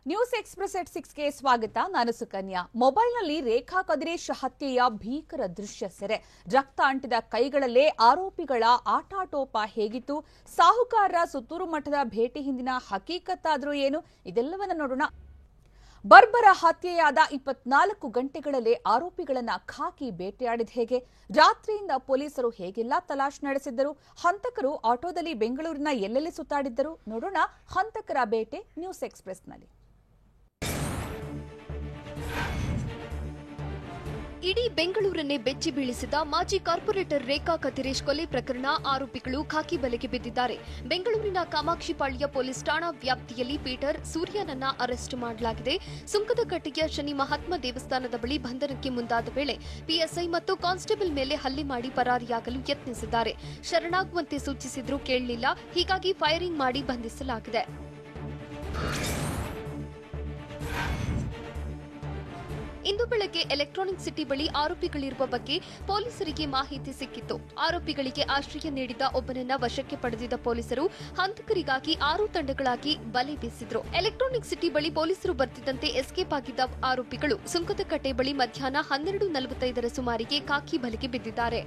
News express ಎಟ್ 6ಗೆ ಸ್ವಾಗತ. ನಾನು ಸುಕನ್ಯಾ. ಮೊಬೈಲ್ನಲ್ಲಿ ರೇಖಾ ಕದಿರೇಶ್ ಹತ್ಯೆಯ ಭೀಕರ ದೃಶ್ಯ ಸೆರೆ. ರಕ್ತ ಅಂಟಿದ ಕೈಗಳಲ್ಲೇ ಆರೋಪಿಗಳ ಆಟಾಟೋಪ ಹೇಗಿತ್ತು? ಸಾಹುಕಾರರ ಸುತ್ತೂರು ಮಠದ ಭೇಟಿ ಹಿಂದಿನ ಹಕೀಕತ್ತಾದ್ರೂ ಏನು? ಇದೆಲ್ಲವನ್ನ ನೋಡೋಣ. ಬರ್ಬರ ಹತ್ಯೆಯಾದ 24 ಗಂಟೆಗಳಲ್ಲೇ ಆರೋಪಿಗಳನ್ನ ಖಾಕಿ ಬೇಟೆಯಾಡಿದ ಹೇಗೆ? ರಾತ್ರಿಯಿಂದ ಪೊಲೀಸರು ಹೇಗೆಲ್ಲ ತಲಾಶ್ ನಡೆಸಿದ್ದರು? ಹಂತಕರು ಆಟೋದಲ್ಲಿ ಬೆಂಗಳೂರಿನ ಎಲ್ಲೆಲ್ಲಿ ಸುತ್ತಾಡಿದ್ದರು? ನೋಡೋಣ ಹಂತಕರ ಬೇಟೆ ನ್ಯೂಸ್ ಎಕ್ಸ್‌ಪ್ರೆಸ್ನಲ್ಲಿ. ಇಡೀ ಬೆಂಗಳೂರನ್ನೇ ಬೆಚ್ಚಿ ಬೀಳಿಸಿದ ಮಾಜಿ ಕಾರ್ಪೊರೇಟರ್ ರೇಖಾ ಕದಿರೇಶ್ ಕೊಲೆ ಪ್ರಕರಣ ಆರೋಪಿಗಳು ಖಾಕಿ ಬಲೆಗೆ ಬಿದ್ದಿದ್ದಾರೆ. ಬೆಂಗಳೂರಿನ ಕಾಮಾಕ್ಷಿಪಾಳ್ಯ ಪೊಲೀಸ್ ಠಾಣಾ ವ್ಯಾಪ್ತಿಯಲ್ಲಿ ಪೀಟರ್ ಸೂರ್ಯನನ್ನ ಅರೆಸ್ಟ್ ಮಾಡಲಾಗಿದೆ. ಸುಂಕದಕಟ್ಟೆಯ ಶನಿ ಮಹಾತ್ಮ ದೇವಸ್ಥಾನದ ಬಳಿ ಬಂಧನಕ್ಕೆ ಮುಂದಾದ ವೇಳೆ ಪಿಎಸ್ಐ ಮತ್ತು ಕಾನ್ಸ್ಟೇಬಲ್ ಮೇಲೆ ಹಲ್ಲೆ ಮಾಡಿ ಪರಾರಿಯಾಗಲು ಯತ್ನಿಸಿದ್ದಾರೆ. ಶರಣಾಗುವಂತೆ ಸೂಚಿಸಿದ್ರೂ ಕೇಳಲಿಲ್ಲ. ಹೀಗಾಗಿ ಫೈರಿಂಗ್ ಮಾಡಿ ಬಂಧಿಸಲಾಗಿದೆ. ಇಂದು ಬೆಳಗ್ಗೆ ಎಲೆಕ್ಟ್ರಾನಿಕ್ ಸಿಟಿ ಬಳಿ ಆರೋಪಿಗಳಿರುವ ಬಗ್ಗೆ ಪೊಲೀಸರಿಗೆ ಮಾಹಿತಿ ಸಿಕ್ಕಿತ್ತು. ಆರೋಪಿಗಳಿಗೆ ಆಶ್ರಯ ನೀಡಿದ ಒಬ್ಬನನ್ನ ವಶಕ್ಕೆ ಪಡೆದಿದ್ದ ಪೊಲೀಸರು ಹಂತಕರಿಗಾಗಿ 6 ತಂಡಗಳಾಗಿ ಬಲೆ ಬೀಸಿದ್ರು. ಎಲೆಕ್ಟ್ರಾನಿಕ್ ಸಿಟಿ ಬಳಿ ಪೊಲೀಸರು ಬರ್ತಿದ್ದಂತೆ ಎಸ್ಕೇಪ್ ಆಗಿದ್ದ ಆರೋಪಿಗಳು ಸುಂಕದಕಟ್ಟೆ ಬಳಿ ಮಧ್ಯಾಹ್ನ 12:45 ಸುಮಾರಿಗೆ ಖಾಕಿ ಬಲೆಗೆ ಬಿದ್ದಿದ್ದಾರೆ.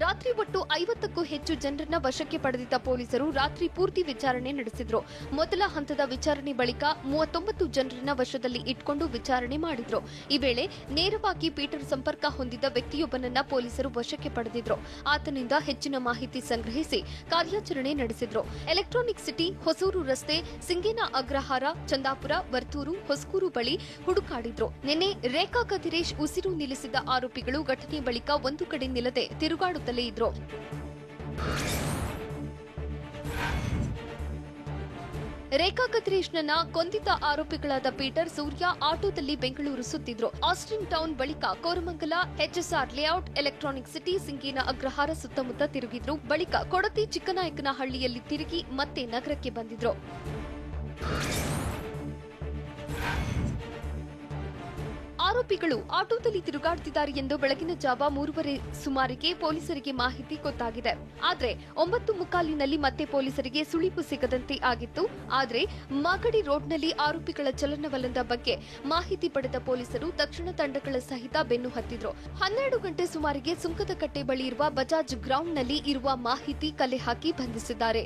ರಾತ್ರಿ ಒಟ್ಟು 50ಕ್ಕೂ ಹೆಚ್ಚು ಜನರನ್ನ ವಶಕ್ಕೆ ಪಡೆದಿದ್ದ ಪೊಲೀಸರು ರಾತ್ರಿ ಪೂರ್ತಿ ವಿಚಾರಣೆ ನಡೆಸಿದ್ರು. ಮೊದಲ ಹಂತದ ವಿಚಾರಣೆ ಬಳಿಕ 39 ಜನರನ್ನ ವಶದಲ್ಲಿ ಇಟ್ಕೊಂಡು ವಿಚಾರಣೆ ಮಾಡಿದ್ರು. ಈ ವೇಳೆ ನೇರವಾಗಿ ಪೀಟರ್ ಸಂಪರ್ಕ ಹೊಂದಿದ್ದ ವ್ಯಕ್ತಿಯೊಬ್ಬನನ್ನ ಪೊಲೀಸರು ವಶಕ್ಕೆ ಪಡೆದಿದ್ರು. ಆತನಿಂದ ಹೆಚ್ಚಿನ ಮಾಹಿತಿ ಸಂಗ್ರಹಿಸಿ ಕಾರ್ಯಾಚರಣೆ ನಡೆಸಿದ್ರು. ಎಲೆಕ್ಟ್ರಾನಿಕ್ ಸಿಟಿ, ಹೊಸೂರು ರಸ್ತೆ, ಸಿಂಗೇನ ಅಗ್ರಹಾರ, ಚಂದಾಪುರ, ವರ್ತೂರು, ಹೊಸಕೂರು ಬಳಿ ಹುಡುಕಾಡಿದ್ರು. ನಿನ್ನೆ ರೇಖಾ ಕದಿರೇಶ್ ಉಸಿರು ನಿಲ್ಲಿಸಿದ ಆರೋಪಿಗಳು ಘಟನೆ ಬಳಿಕ ಒಂದು ಕಡೆ ನಿಲ್ಲದೆ ತಿರುಗಾಡುತ್ತಲೇ ಇದ್ರು. ರೇಖಾ ಕದಿರೇಶ್ನನ್ನ ಕೊಂದಿದ್ದ ಆರೋಪಿಗಳಾದ ಪೀಟರ್, ಸೂರ್ಯ ಆಟೋದಲ್ಲಿ ಬೆಂಗಳೂರು ಸುತ್ತಿದ್ರು. ಆಸ್ಟಿನ್ ಟೌನ್ ಬಳಿಕ Koramangala, HSR layout, electronic city, Singena Agrahara ಸುತ್ತಮುತ್ತ ತಿರುಗಿದ್ರು. ಬಳಿಕ ಕೊಡತಿ, ಚಿಕ್ಕನಾಯಕನಹಳ್ಳಿಯಲ್ಲಿ ತಿರುಗಿ ಮತ್ತೆ ನಗರಕ್ಕೆ ಬಂದಿದ್ರು. ಆರೋಪಿಗಳು ಆಟೋದಲ್ಲಿ ತಿರುಗಾಡುತ್ತಿದ್ದಾರೆ ಎಂದು ಬೆಳಗಿನ ಜಾವ 3:30 ಸುಮಾರಿಗೆ ಪೊಲೀಸರಿಗೆ ಮಾಹಿತಿ ಗೊತ್ತಾಗಿದೆ. ಆದ್ರೆ 9:45ನಲ್ಲಿ ಮತ್ತೆ ಪೊಲೀಸರಿಗೆ ಸುಳಿವು ಸಿಗದಂತೆ ಆಗಿತ್ತು. ಆದ್ರೆ ಮಾಗಡಿ ರೋಡ್ನಲ್ಲಿ ಆರೋಪಿಗಳ ಚಲನವಲನದ ಬಗ್ಗೆ ಮಾಹಿತಿ ಪಡೆದ ಪೊಲೀಸರು ತಕ್ಷಣ ತಂಡಗಳ ಸಹಿತ ಬೆನ್ನು ಹತ್ತಿದ್ರು. 12 ಗಂಟೆ ಸುಮಾರಿಗೆ ಸುಂಕದಕಟ್ಟೆ ಬಳಿ ಇರುವ ಬಜಾಜ್ ಗ್ರೌಂಡ್ನಲ್ಲಿ ಇರುವ ಮಾಹಿತಿ ಕಲೆ ಹಾಕಿ ಬಂಧಿಸಿದ್ದಾರೆ.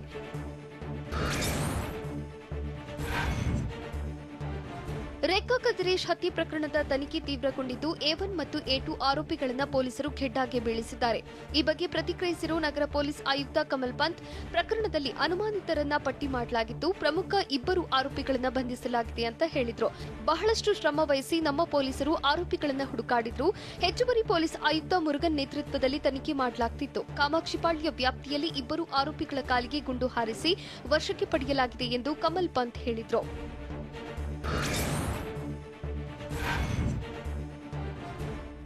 ರೇಖಾ ಕದಿರೇಶ್ ಹತ್ಯೆ ಪ್ರಕರಣದ ತನಿಖೆ ತೀವ್ರಗೊಂಡಿದ್ದು A1 ಮತ್ತು A2 ಆರೋಪಿಗಳನ್ನು ಪೊಲೀಸರು ಖೆಡ್ಡಾಗೆ ಬೀಳಿಸಿದ್ದಾರೆ. ಈ ಬಗ್ಗೆ ಪ್ರತಿಕ್ರಿಯಿಸಿರುವ ನಗರ ಪೊಲೀಸ್ ಆಯುಕ್ತ ಕಮಲ್ ಪಂತ್, ಪ್ರಕರಣದಲ್ಲಿ ಅನುಮಾನಿತರನ್ನ ಪಟ್ಟಿ ಮಾಡಲಾಗಿದ್ದು ಪ್ರಮುಖ 2 ಆರೋಪಿಗಳನ್ನು ಬಂಧಿಸಲಾಗಿದೆ ಅಂತ ಹೇಳಿದ್ರು. ಬಹಳಷ್ಟು ಶ್ರಮ ವಹಿಸಿ ನಮ್ಮ ಪೊಲೀಸರು ಆರೋಪಿಗಳನ್ನು ಹುಡುಕಾಡಿದ್ರು. ಹೆಚ್ಚುವರಿ ಪೊಲೀಸ್ ಆಯುಕ್ತ ಮುರುಗನ್ ನೇತೃತ್ವದಲ್ಲಿ ತನಿಖೆ ಮಾಡಲಾಗುತ್ತಿತ್ತು. ಕಾಮಾಕ್ಷಿಪಾಳ್ಯ ವ್ಯಾಪ್ತಿಯಲ್ಲಿ 2 ಆರೋಪಿಗಳ ಕಾಲಿಗೆ ಗುಂಡು ಹಾರಿಸಿ ವಶಕ್ಕೆ ಪಡೆಯಲಾಗಿದೆ ಎಂದು ಕಮಲ್ ಪಂತ್ ಹೇಳಿದ್ರು.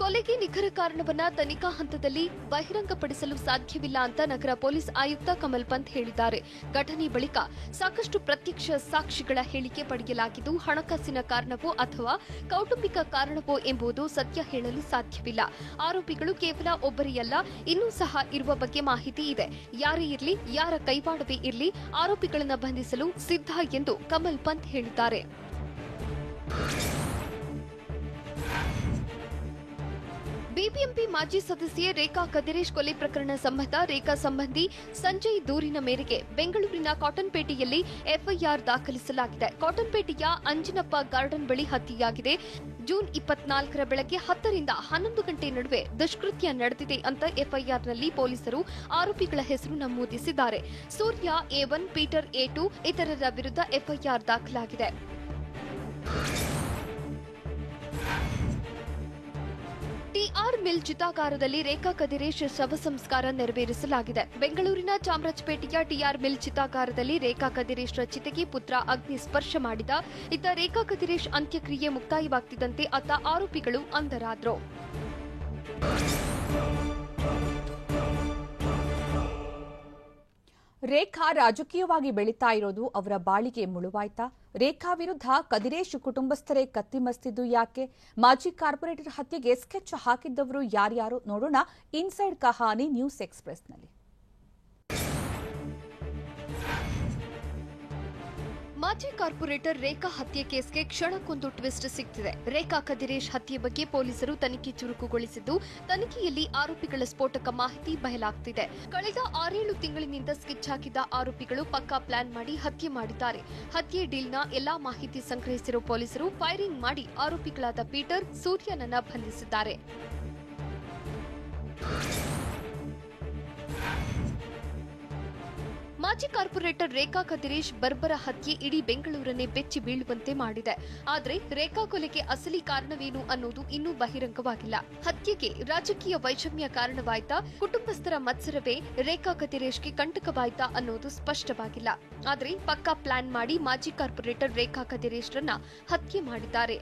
ಕೊಲೆಗೆ ನಿಖರ ಕಾರಣವನ್ನ ತನಿಖಾ ಹಂತದಲ್ಲಿ ಬಹಿರಂಗಪಡಿಸಲು ಸಾಧ್ಯವಿಲ್ಲ ಅಂತ ನಗರ ಪೊಲೀಸ್ ಆಯುಕ್ತ ಕಮಲ್ ಪಂತ್ ಹೇಳಿದ್ದಾರೆ. ಘಟನೆ ಬಳಿಕ ಸಾಕಷ್ಟು ಪ್ರತ್ಯಕ್ಷ ಸಾಕ್ಷಿಗಳ ಹೇಳಿಕೆ ಪಡೆಯಲಾಗಿದ್ದು ಹಣಕಾಸಿನ ಕಾರಣವೋ ಅಥವಾ ಕೌಟುಂಬಿಕ ಕಾರಣವೋ ಎಂಬುದು ಸತ್ಯ ಹೇಳಲು ಸಾಧ್ಯವಿಲ್ಲ. ಆರೋಪಿಗಳು ಕೇವಲ ಒಬ್ಬರೇ ಅಲ್ಲ, ಇನ್ನೂ ಸಹ ಇರುವ ಬಗ್ಗೆ ಮಾಹಿತಿ ಇದೆ. ಯಾರೇ ಇರಲಿ, ಯಾರ ಕೈವಾಡವೇ ಇರಲಿ, ಆರೋಪಿಗಳನ್ನು ಬಂಧಿಸಲು ಸಿದ್ಧ ಎಂದು ಕಮಲ್ ಪಂತ್ ಹೇಳಿದ್ದಾರೆ. ಬಿಬಿಎಂಪಿ ಮಾಜಿ ಸದಸ್ಯೆ ರೇಖಾ ಕದಿರೇಶ್ ಕೊಲೆ ಪ್ರಕರಣ ಸಂಬಂಧ ರೇಖಾ ಸಂಬಂಧಿ ಸಂಜಯ್ ದೂರಿನ ಮೇರೆಗೆ ಬೆಂಗಳೂರಿನ ಕಾಟನ್ಪೇಟೆಯಲ್ಲಿ ಎಫ್ಐಆರ್ ದಾಖಲಿಸಲಾಗಿದೆ. ಕಾಟನ್ಪೇಟೆಯ ಅಂಜಿನಪ್ಪ ಗಾರ್ಡನ್ ಬಳಿ ಹತ್ಯೆಯಾಗಿದೆ. ಜೂನ್ 24ರ ಬೆಳಗ್ಗೆ 10 ರಿಂದ 11 ಗಂಟೆ ನಡುವೆ ದುಷ್ಕೃತ್ಯ ನಡೆದಿದೆ ಅಂತ ಎಫ್ಐಆರ್ನಲ್ಲಿ ಪೊಲೀಸರು ಆರೋಪಿಗಳ ಹೆಸರು ನಮೂದಿಸಿದ್ದಾರೆ. ಸೂರ್ಯ A1, ಪೀಟರ್ A2 ಇತರರ ವಿರುದ್ಧ ಎಫ್ಐಆರ್ ದಾಖಲಾಗಿದೆ. ಟಿಆರ್ ಮಿಲ್ ಚಿತಾಗಾರದಲ್ಲಿ ರೇಖಾ ಕದಿರೇಶ್ ಶವ ಸಂಸ್ಕಾರ ನೆರವೇರಿಸಲಾಗಿದೆ. ಬೆಂಗಳೂರಿನ ಚಾಮರಾಜಪೇಟೆಯ ಟಿಆರ್ ಮಿಲ್ ಚಿತಾಗಾರದಲ್ಲಿ ರೇಖಾ ಕದಿರೇಶ್ ಚಿತೆಗೆ ಪುತ್ರ ಅಗ್ನಿ ಸ್ಪರ್ಶ ಮಾಡಿದ. ಇತ್ತ ರೇಖಾ ಕದಿರೇಶ್ ಅಂತ್ಯಕ್ರಿಯೆ ಮುಕ್ತಾಯವಾಗ್ತಿದ್ದಂತೆ ಅತ್ತ ಆರೋಪಿಗಳು ಅಂಧರಾದ್ರು. ರೇಖಾ ರಾಜಕೀಯವಾಗಿ ಬೆಳೀತಾ ಇರೋದು ಅವರ ಬಾಳಿಗೆ ಮುಳುವಾಯ್ತಾ? ರೇಖಾ ವಿರುದ್ಧ ಕದಿರೇಶ್ ಕುಟುಂಬಸ್ಥರೇ ಕತ್ತಿಮಸ್ತಿದ್ದು ಯಾಕೆ? ಮಾಜಿ ಕಾರ್ಪೊರೇಟರ್ ಹತ್ಯೆಗೆ ಸ್ಕೆಚ್ ಹಾಕಿದ್ದವರು ಯಾರ್ಯಾರು ನೋಡೋಣ ಇನ್ಸೈಡ್ ಕಹಾನಿ ನ್ಯೂಸ್ ಎಕ್ಸ್‌ಪ್ರೆಸ್‌ನಲ್ಲಿ. ಮಾಜಿ ಕಾರ್ಪೊರೇಟರ್ ರೇಖಾ ಹತ್ಯೆ ಕೇಸ್ಗೆ ಕ್ಷಣಕ್ಕೊಂದು ಟ್ವಿಸ್ಟ್ ಸಿಗ್ತಿದೆ. ರೇಖಾ ಕದಿರೇಶ್ ಹತ್ಯೆ ಬಗ್ಗೆ ಪೊಲೀಸರು ತನಿಖೆ ಚುರುಕುಗೊಳಿಸಿದ್ದು, ತನಿಖೆಯಲ್ಲಿ ಆರೋಪಿಗಳ ಸ್ಫೋಟಕ ಮಾಹಿತಿ ಬಯಲಾಗ್ತಿದೆ. ಕಳೆದ 6-7 ತಿಂಗಳಿನಿಂದ ಸ್ಕೆಚ್ ಹಾಕಿದ್ದ ಆರೋಪಿಗಳು ಪಕ್ಕಾ ಪ್ಲಾನ್ ಮಾಡಿ ಹತ್ಯೆ ಮಾಡಿದ್ದಾರೆ. ಹತ್ಯೆ ಡೀಲ್ನ ಎಲ್ಲಾ ಮಾಹಿತಿ ಸಂಗ್ರಹಿಸಿರುವ ಪೊಲೀಸರು ಫೈರಿಂಗ್ ಮಾಡಿ ಆರೋಪಿಗಳಾದ ಪೀಟರ್, ಸೂರ್ಯನನ್ನ ಬಂಧಿಸಿದ್ದಾರೆ. ಮಾಜಿ ಕಾರ್ಪೊರೇಟರ್ ರೇಖಾ ಕದಿರೇಶ್ ಬರ್ಬರ ಹತ್ಯೆ ಇಡೀ ಬೆಂಗಳೂರನ್ನೇ ಬೆಚ್ಚಿ ಬೀಳುವಂತೆ ಮಾಡಿದೆ. ಆದರೆ ರೇಖಾ ಕೊಲೆಗೆ ಅಸಲಿ ಕಾರಣವೇನು ಅನ್ನೋದು ಇನ್ನೂ ಬಹಿರಂಗವಾಗಿಲ್ಲ. ಹತ್ಯೆಗೆ ರಾಜಕೀಯ ವೈಷಮ್ಯ ಕಾರಣವಾಯ್ತಾ, ಕುಟುಂಬಸ್ಥರ ಮತ್ಸರವೇ ರೇಖಾ ಕದಿರೇಶ್ಗೆ ಕಂಟಕವಾಯ್ತಾ ಅನ್ನೋದು ಸ್ಪಷ್ಟವಾಗಿಲ್ಲ. ಆದರೆ ಪಕ್ಕಾ ಪ್ಲಾನ್ ಮಾಡಿ ಮಾಜಿ ಕಾರ್ಪೊರೇಟರ್ ರೇಖಾ ಕದಿರೇಶ್ರನ್ನ ಹತ್ಯೆ ಮಾಡಿದ್ದಾರೆ.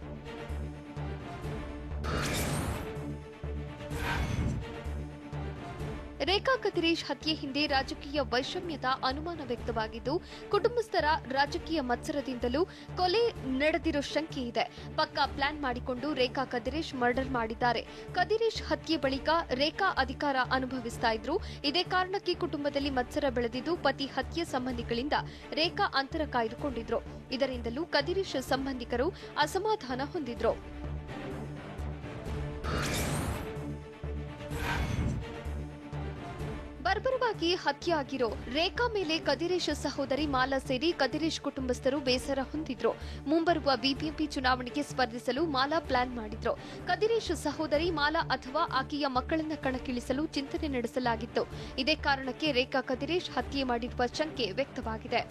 ರೇಖಾ ಕದಿರೇಶ್ ಹತ್ಯೆ ಹಿಂದೆ ರಾಜಕೀಯ ವೈಷಮ್ಯದ ಅನುಮಾನ ವ್ಯಕ್ತವಾಗಿದ್ದು, ಕುಟುಂಬಸ್ಥರ ರಾಜಕೀಯ ಮತ್ಸರದಿಂದಲೂ ಕೊಲೆ ನಡೆದಿರೋ ಶಂಕೆ ಇದೆ. ಪಕ್ಕಾ ಪ್ಲಾನ್ ಮಾಡಿಕೊಂಡು ರೇಖಾ ಕದಿರೇಶ್ ಮರ್ಡರ್ ಮಾಡಿದ್ದಾರೆ. ಕದಿರೇಶ್ ಹತ್ಯೆ ಬಳಿಕ ರೇಖಾ ಅಧಿಕಾರ ಅನುಭವಿಸ್ತಾ ಇದ್ರು. ಇದೇ ಕಾರಣಕ್ಕೆ ಕುಟುಂಬದಲ್ಲಿ ಮತ್ಸರ ಬೆಳೆದಿದ್ದು, ಪತಿ ಹತ್ಯೆ ಸಂಬಂಧಿಗಳಿಂದ ರೇಖಾ ಅಂತರ ಕಾಯ್ದುಕೊಂಡಿದ್ರು. ಇದರಿಂದಲೂ ಕದಿರೇಶ್ ಸಂಬಂಧಿಕರು ಅಸಮಾಧಾನ ಹೊಂದಿದ್ರು. ಬರ್ಬರವಾಗಿ ಹತ್ಯೆಯಾಗಿರೋ ರೇಖಾ ಮೇಲೆ ಕದಿರೇಶ್ ಸಹೋದರಿ ಮಾಲಾ ಸೇರಿ ಕದಿರೇಶ್ ಕುಟುಂಬಸ್ಥರು ಬೇಸರ ಹೊಂದಿದ್ರು. ಮುಂಬರುವ ಬಿಬಿಎಂಪಿ ಚುನಾವಣೆಗೆ ಸ್ಪರ್ಧಿಸಲು ಮಾಲಾ ಪ್ಲಾನ್ ಮಾಡಿದ್ರು. ಕದಿರೇಶ್ ಸಹೋದರಿ ಮಾಲಾ ಅಥವಾ ಆಕೆಯ ಮಕ್ಕಳನ್ನ ಕಣಕ್ಕಿಳಿಸಲು ಚಿಂತನೆ ನಡೆಸಲಾಗಿತ್ತು. ಇದೇ ಕಾರಣಕ್ಕೆ ರೇಖಾ ಕದಿರೇಶ್ ಹತ್ಯೆ ಮಾಡಿರುವ ಶಂಕೆ ವ್ಯಕ್ತವಾಗಿದೆ.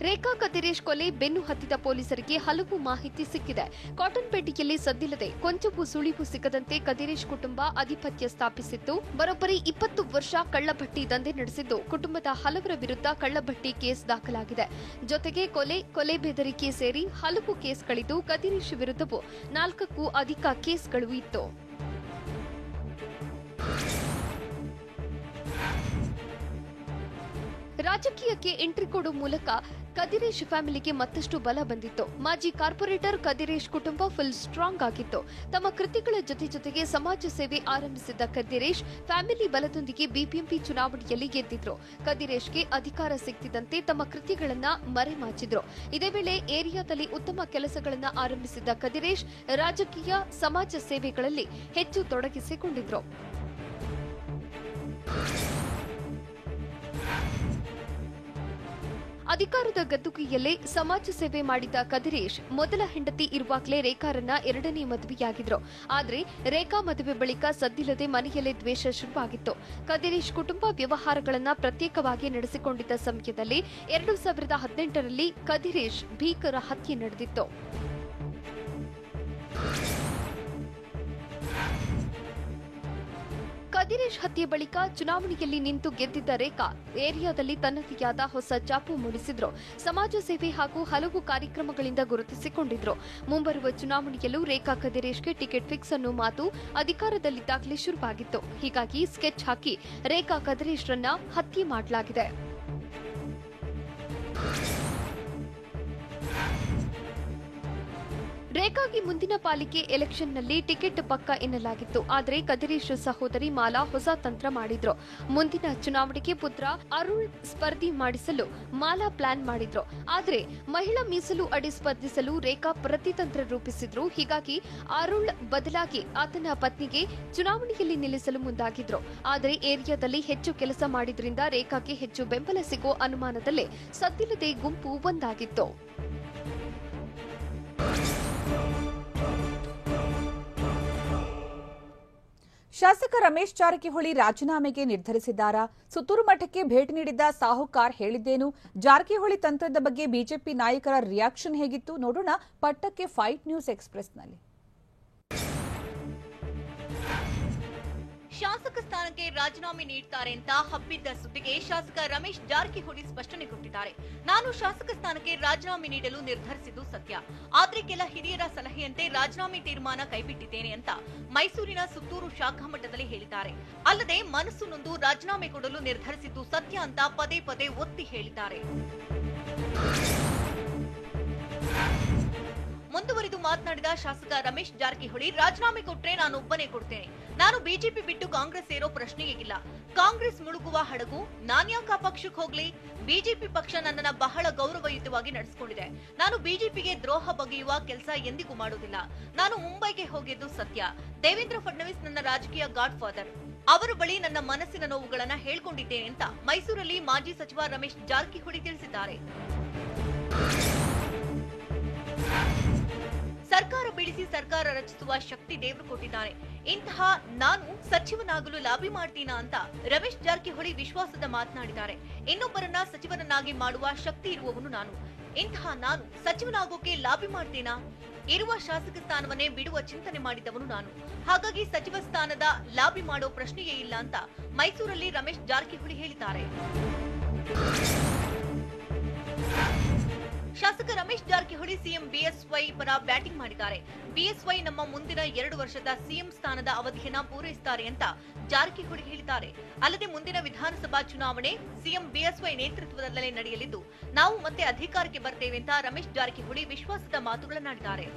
ರೇಖಾ ಕದಿರೇಶ್ ಕೊಲೆ ಬೆನ್ನು ಹತ್ತಿದ ಪೊಲೀಸರಿಗೆ ಹಲವು ಮಾಹಿತಿ ಸಿಕ್ಕಿದೆ. ಕಾಟನ್ಪೇಟೆಯಲ್ಲಿ ಸದ್ದಿಲ್ಲದೆ ಕೊಂಚವೂ ಸುಳಿವು ಸಿಗದಂತೆ ಕದಿರೇಶ್ ಕುಟುಂಬ ಆಧಿಪತ್ಯ ಸ್ಥಾಪಿಸಿತ್ತು. ಬರೋಬ್ಬರಿ 20 ವರ್ಷ ಕಳ್ಳಭಟ್ಟಿ ದಂಧೆ ನಡೆಸಿದ್ದು, ಕುಟುಂಬದ ಹಲವರ ವಿರುದ್ಧ ಕಳ್ಳಭಟ್ಟಿ ಕೇಸ್ ದಾಖಲಾಗಿದೆ. ಜೊತೆಗೆ ಕೊಲೆ ಬೆದರಿಕೆ ಸೇರಿ ಹಲವು ಕೇಸ್ಗಳಿದ್ದು, ಕದಿರೇಶ್ ವಿರುದ್ಧವೂ 4ಕ್ಕೂ ಅಧಿಕ ಕೇಸ್ಗಳು ಇತ್ತು. ರಾಜಕೀಯಕ್ಕೆ ಎಂಟ್ರಿ ಕೊಡುವ ಮೂಲಕ ಕದಿರೇಶ್ ಫ್ಯಾಮಿಲಿಗೆ ಮತ್ತಷ್ಟು ಬಲ ಬಂದಿತ್ತು. ಮಾಜಿ ಕಾರ್ಪೊರೇಟರ್ ಕದಿರೇಶ್ ಕುಟುಂಬ ಫುಲ್ ಸ್ಟ್ರಾಂಗ್ ಆಗಿತ್ತು. ತಮ್ಮ ಕೃತಿಗಳ ಜೊತೆಗೆ ಸಮಾಜ ಸೇವೆ ಆರಂಭಿಸಿದ್ದ ಕದಿರೇಶ್ ಫ್ಯಾಮಿಲಿ ಬಲದೊಂದಿಗೆ ಬಿಬಿಎಂಪಿ ಚುನಾವಣೆಯಲ್ಲಿ ಗೆದ್ದಿದ್ರು. ಕದಿರೇಶ್ಗೆ ಅಧಿಕಾರ ಸಿಕ್ತಿದ್ದಂತೆ ತಮ್ಮ ಕೃತಿಗಳನ್ನ ಮರೆಮಾಚಿದ್ರು. ಇದೇ ವೇಳೆ ಏರಿಯಾದಲ್ಲಿ ಉತ್ತಮ ಕೆಲಸಗಳನ್ನ ಆರಂಭಿಸಿದ್ದ ಕದಿರೇಶ್ ರಾಜಕೀಯ ಸಮಾಜ ಸೇವೆಗಳಲ್ಲಿ ಹೆಚ್ಚು ತೊಡಗಿಸಿಕೊಂಡಿದ್ರು. ಅಧಿಕಾರದ ಗದ್ದುಗೆಯಲ್ಲೇ ಸಮಾಜ ಸೇವೆ ಮಾಡಿದ್ದ ಕದಿರೇಶ್ ಮೊದಲ ಹೆಂಡತಿ ಇರುವಾಗಲೇ ರೇಖಾರನ್ನ 2ನೇ ಮದುವೆಯಾಗಿದ್ರು. ಆದ್ರೆ ರೇಖಾ ಮದುವೆ ಬಳಿಕ ಸದ್ದಿಲ್ಲದೆ ಮನೆಯಲ್ಲೇ ದ್ವೇಷ ಶುರುವಾಗಿತ್ತು. ಕದಿರೇಶ್ ಕುಟುಂಬ ವ್ಯವಹಾರಗಳನ್ನ ಪ್ರತ್ಯೇಕವಾಗಿ ನಡೆಸಿಕೊಂಡಿದ್ದ ಸಮಯದಲ್ಲಿ 2018ರಲ್ಲಿ ಕದಿರೇಶ್ ಭೀಕರ ಹತ್ಯೆ ನಡೆದಿತ್ತು. ಕದಿರೇಶ್ ಹತ್ಯೆ ಬಳಿಕ ಚುನಾವಣೆಯಲ್ಲಿ ನಿಂತು ಗೆದ್ದಿದ್ದ ರೇಖಾ ಏರಿಯಾದಲ್ಲಿ ತನ್ನದೇ ಆದ ಹೊಸ ಛಾಪು ಮೂಡಿಸಿದ್ರು. ಸಮಾಜ ಸೇವೆ ಹಾಗೂ ಹಲವು ಕಾರ್ಯಕ್ರಮಗಳಿಂದ ಗುರುತಿಸಿಕೊಂಡಿದ್ರು. ಮುಂಬರುವ ಚುನಾವಣೆಯಲ್ಲೂ ರೇಖಾ ಕದಿರೇಶ್ಗೆ ಟಿಕೆಟ್ ಫಿಕ್ಸ್ ಅನ್ನೋ ಮಾತು ಅಧಿಕಾರದಲ್ಲಿದ್ದಾಗಲೇ ಶುರುವಾಗಿತ್ತು. ಹೀಗಾಗಿ ಸ್ಕೆಚ್ ಹಾಕಿ ರೇಖಾ ಕದಿರೇಶ್ರನ್ನ ಹತ್ಯೆ ಮಾಡಲಾಗಿದೆ. ರೇಖಾಗೆ ಮುಂದಿನ ಪಾಲಿಕೆ ಎಲೆಕ್ಷನ್ನಲ್ಲಿ ಟಿಕೆಟ್ ಪಕ್ಕ ಎನ್ನಲಾಗಿತ್ತು. ಆದರೆ ಕದಿರೇಶ್ ಸಹೋದರಿ ಮಾಲಾ ಹೊಸ ತಂತ್ರ ಮಾಡಿದ್ರು. ಮುಂದಿನ ಚುನಾವಣೆಗೆ ಪುತ್ರ ಅರುಳ್ ಸ್ಪರ್ಧೆ ಮಾಡಿಸಲು ಮಾಲಾ ಪ್ಲಾನ್ ಮಾಡಿದ್ರು. ಆದರೆ ಮಹಿಳಾ ಮೀಸಲು ಅಡಿ ಸ್ಪರ್ಧಿಸಲು ರೇಖಾ ಪ್ರತಿತಂತ್ರ ರೂಪಿಸಿದ್ರು. ಹೀಗಾಗಿ ಅರುಳ್ ಬದಲಾಗಿ ಆತನ ಪತ್ನಿಗೆ ಚುನಾವಣೆಯಲ್ಲಿ ನಿಲ್ಲಿಸಲು ಮುಂದಾಗಿದ್ರು. ಆದರೆ ಏರಿಯಾದಲ್ಲಿ ಹೆಚ್ಚು ಕೆಲಸ ಮಾಡಿದ್ರಿಂದ ರೇಖಾಗೆ ಹೆಚ್ಚು ಬೆಂಬಲ ಸಿಗೋ ಅನುಮಾನದಲ್ಲೇ ಸದ್ದಿಲ್ಲದೆ ಗುಂಪು ಒಂದಾಗಿತ್ತು. ಶಾಸಕ ರಮೇಶ್ ಜಾರಕಿಹೊಳಿ ರಾಜೀನಾಮೆಗೆ ನಿರ್ಧರಿಸಿದ್ದಾರಾ? ಸುತ್ತೂರು ಮಠಕ್ಕೆ ಭೇಟಿ ನೀಡಿದ್ದ ಸಾಹುಕಾರ್ ಹೇಳಿದ್ದೇನು? ಜಾರಕಿಹೊಳಿ ತಂತ್ರದ ಬಗ್ಗೆ ಬಿಜೆಪಿ ನಾಯಕರ ರಿಯಾಕ್ಷನ್ ಹೇಗಿತ್ತು? ನೋಡೋಣ ಪಟ್ಟಕ್ಕೆ ಫೈಟ್ ನ್ಯೂಸ್ ಎಕ್ಸ್‌ಪ್ರೆಸ್‌ನಲ್ಲಿ. ಶಾಸಕ ಸ್ಥಾನಕ್ಕೆ ರಾಜೀನಾಮೆ ನೀಡುತ್ತಾರೆ ಅಂತ ಹಬ್ಬಿದ್ದ ಸುದ್ದಿಗೆ ಶಾಸಕ ರಮೇಶ್ ಜಾರಕಿಹೊಳಿ ಸ್ಪಷ್ಟನೆ ಕೊಟ್ಟಿದ್ದಾರೆ. ನಾನು ಶಾಸಕ ಸ್ಥಾನಕ್ಕೆ ರಾಜೀನಾಮೆ ನೀಡಲು ನಿರ್ಧರಿಸಿದ್ದು ಸತ್ಯ. ಆದ್ರೆ ಕೆಲ ಹಿರಿಯರ ಸಲಹೆಯಂತೆ ರಾಜೀನಾಮೆ ತೀರ್ಮಾನ ಕೈಬಿಟ್ಟಿದ್ದೇನೆ ಅಂತ ಮೈಸೂರಿನ ಸುತ್ತೂರು ಶಾಖಾ ಮಠದಲ್ಲಿ ಹೇಳಿದ್ದಾರೆ. ಅಲ್ಲದೆ ಮನಸ್ಸು ನೊಂದು ರಾಜೀನಾಮೆ ಕೊಡಲು ನಿರ್ಧರಿಸಿದ್ದು ಸತ್ಯ ಅಂತ ಪದೇ ಪದೇ ಒತ್ತಿ ಹೇಳಿದ್ದಾರೆ. ಮುಂದುವರಿದು ಮಾತನಾಡಿದ ಶಾಸಕ ರಮೇಶ್ ಜಾರಕಿಹೊಳಿ, ರಾಜೀನಾಮೆ ಕೊಟ್ರೆ ನಾನು ಒಬ್ಬನೇ ಕೊಡ್ತೇನೆ. ನಾನು ಬಿಜೆಪಿ ಬಿಟ್ಟು ಕಾಂಗ್ರೆಸ್ ಸೇರೋ ಪ್ರಶ್ನೆಯೇ ಇಲ್ಲ. ಕಾಂಗ್ರೆಸ್ ಮುಳುಗುವ ಹಡಗು, ನಾನ್ಯಾಕ ಪಕ್ಷಕ್ಕೆ ಹೋಗ್ಲಿ? ಬಿಜೆಪಿ ಪಕ್ಷ ನನ್ನನ್ನ ಬಹಳ ಗೌರವಯುತವಾಗಿ ನಡೆಸಿಕೊಂಡಿದೆ. ನಾನು ಬಿಜೆಪಿಗೆ ದ್ರೋಹ ಬಗೆಯುವ ಕೆಲಸ ಎಂದಿಗೂ ಮಾಡುವುದಿಲ್ಲ. ನಾನು ಮುಂಬೈಗೆ ಹೋಗಿದ್ದು ಸತ್ಯ. ದೇವೇಂದ್ರ ಫಡ್ನವೀಸ್ ನನ್ನ ರಾಜಕೀಯ ಗಾಡ್ ಫಾದರ್. ಅವರ ಬಳಿ ನನ್ನ ಮನಸ್ಸಿನ ನೋವುಗಳನ್ನ ಹೇಳ್ಕೊಂಡಿದ್ದೇನೆ ಅಂತ ಮೈಸೂರಲ್ಲಿ ಮಾಜಿ ಸಚಿವ ರಮೇಶ್ ಜಾರಕಿಹೊಳಿ ತಿಳಿಸಿದ್ದಾರೆ. ಸರ್ಕಾರ ಬೀಳಿಸಿ ಸರ್ಕಾರ ರಚಿಸುವ ಶಕ್ತಿ ದೇವರು ಕೊಟ್ಟಿದ್ದಾನೆ. ಇಂತಹ ನಾನು ಸಚಿವನಾಗಲು ಲಾಬಿ ಮಾಡ್ತೀನಾ ಅಂತ ರಮೇಶ್ ಜಾರಕಿಹೊಳಿ ವಿಶ್ವಾಸದ ಮಾತನಾಡಿದ್ದಾರೆ. ಇನ್ನೊಬ್ಬರನ್ನ ಸಚಿವರನ್ನಾಗಿ ಮಾಡುವ ಶಕ್ತಿ ಇರುವವನು ನಾನು. ಇಂತಹ ನಾನು ಸಚಿವನಾಗೋಕೆ ಲಾಬಿ ಮಾಡ್ತೀನಾ? ಇರುವ ಶಾಸಕ ಸ್ಥಾನವನ್ನೇ ಬಿಡುವ ಚಿಂತನೆ ಮಾಡಿದವನು ನಾನು. ಹಾಗಾಗಿ ಸಚಿವ ಸ್ಥಾನದ ಲಾಬಿ ಮಾಡೋ ಪ್ರಶ್ನೆಯೇ ಇಲ್ಲ ಅಂತ ಮೈಸೂರಲ್ಲಿ ರಮೇಶ್ ಜಾರಕಿಹೊಳಿ ಹೇಳಿದ್ದಾರೆ. ಶಾಸಕ ರಮೇಶ್ ಜಾರಕಿಹೊಳಿ ಸಿಎಂ ಬಿಎಸ್ವೈ ಪರ ಬ್ಯಾಟಿಂಗ್ ಮಾಡಿದ್ದಾರೆ. ಬಿಎಸ್ವೈ ನಮ್ಮ ಮುಂದಿನ 2 ವರ್ಷದ ಸಿಎಂ ಸ್ಥಾನದ ಅವಧಿಯನ್ನ ಪೂರೈಸುತ್ತಾರೆ ಅಂತ ಜಾರಕಿಹೊಳಿ ಹೇಳಿದ್ದಾರೆ. ಅಲ್ಲದೆ ಮುಂದಿನ ವಿಧಾನಸಭಾ ಚುನಾವಣೆ ಸಿಎಂ ಬಿಎಸ್ವೈ ನೇತೃತ್ವದಲ್ಲೇ ನಡೆಯಲಿದ್ದು ನಾವು ಮತ್ತೆ ಅಧಿಕಾರಕ್ಕೆ ಬರ್ತೇವೆ ಅಂತ ರಮೇಶ್ ಜಾರಕಿಹೊಳಿ ವಿಶ್ವಾಸದ ಮಾತುಗಳನ್ನಾಡಿದ್ದಾರೆ.